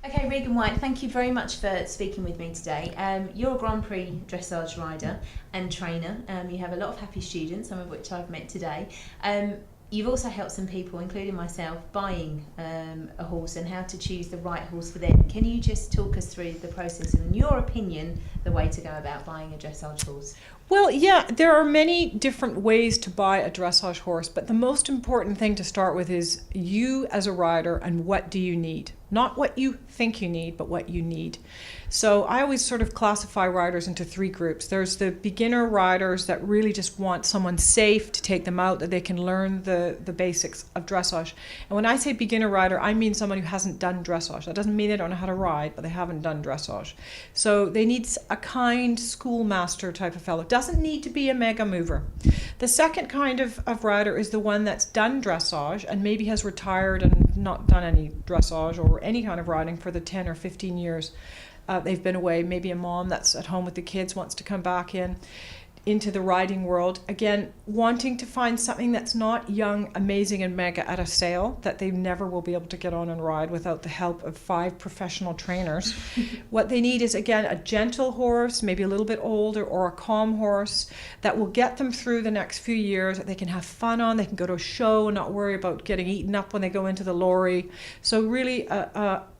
Okay, Regan White, thank you very much for speaking with me today. You're a Grand Prix dressage rider and trainer. You have a lot of happy students, some of which I've met today. You've also helped some people, including myself, buying a horse and how to choose the right horse for them. Can you just talk us through the process and, in your opinion, the way to go about buying a dressage horse? Well, yeah, there are many different ways to buy a dressage horse, but the most important thing to start with is you as a rider and what do you need. Not what you think you need, but what you need. So I always sort of classify riders into three groups. There's the beginner riders that really just want someone safe to take them out, that they can learn the basics of dressage. And when I say beginner rider, I mean someone who hasn't done dressage. That doesn't mean they don't know how to ride, but they haven't done dressage. So they need a kind schoolmaster type of fellow. Doesn't need to be a mega mover. The second kind of rider is the one that's done dressage and maybe has retired and not done any dressage or any kind of riding for the 10 or 15 years they've been away. Maybe a mom that's at home with the kids wants to come back into the riding world. Again, wanting to find something that's not young, amazing and mega at a sale, that they never will be able to get on and ride without the help of 5 professional trainers. What they need is, again, a gentle horse, maybe a little bit older, or a calm horse that will get them through the next few years, that they can have fun on, they can go to a show and not worry about getting eaten up when they go into the lorry. So really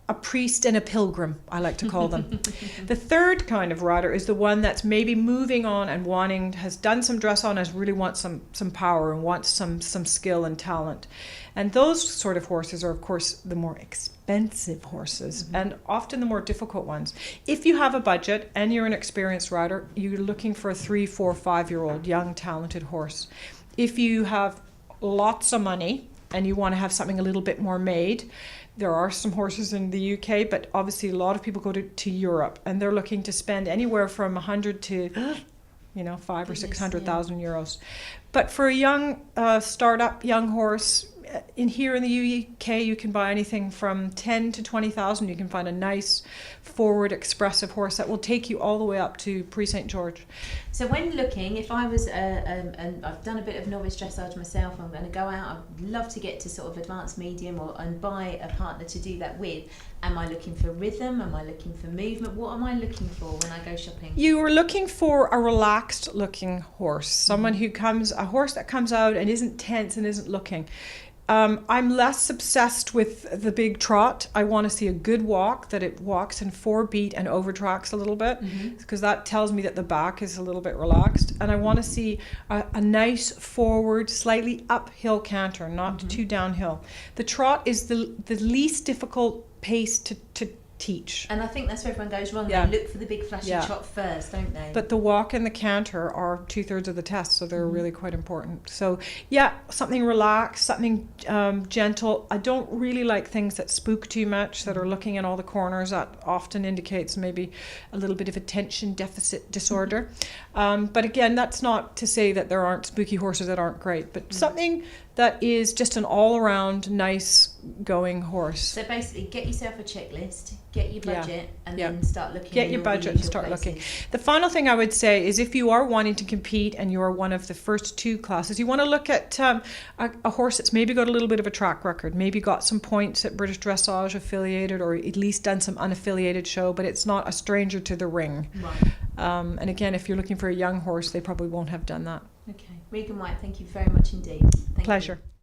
a priest and a pilgrim, I like to call them. The third kind of rider is the one that's maybe moving on and has done some dress on, and really wants some power and wants some skill and talent. And those sort of horses are, of course, the more expensive horses and often the more difficult ones. If you have a budget and you're an experienced rider, you're looking for a 3, 4, 5-year-old young, talented horse. If you have lots of money and you want to have something a little bit more made, there are some horses in the UK, but obviously a lot of people go to Europe, and they're looking to spend anywhere from 100 to, 5 or 600,000 euros. But for a young startup young horse, here in the UK, you can buy anything from 10 to 20,000. You can find a nice, forward, expressive horse that will take you all the way up to Pre-St. George. So when looking, if I was, and I've done a bit of novice dressage myself, I'm going to go out, I'd love to get to sort of advanced medium and buy a partner to do that with. Am I looking for rhythm? Am I looking for movement? What am I looking for when I go shopping? You are looking for a relaxed looking horse, someone a horse that comes out and isn't tense and isn't looking. I'm less obsessed with the big trot. I want to see a good walk, that it walks in 4-beat and overtracks a little bit, because that tells me that the back is a little bit relaxed. And I want to see a nice forward, slightly uphill canter, not too downhill. The trot is the least difficult pace to teach. And I think that's where everyone goes wrong. Yeah. They look for the big flashy trot first, don't they? But the walk and the canter are 2/3 of the test, so they're really quite important. So yeah, something relaxed, something gentle. I don't really like things that spook too much, that are looking in all the corners. That often indicates maybe a little bit of attention deficit disorder. But again, that's not to say that there aren't spooky horses that aren't great, but something that is just an all-around nice going horse. So basically, get yourself a checklist, get your budget, and then start looking. Get your budget and start looking. The final thing I would say is, if you are wanting to compete and you are one of the first 2 classes, you want to look at a horse that's maybe got a little bit of a track record, maybe got some points at British Dressage affiliated, or at least done some unaffiliated show, but it's not a stranger to the ring. Right. And again, if you're looking for a young horse, they probably won't have done that. Okay. Regan White, thank you very much indeed. Thank Pleasure. you.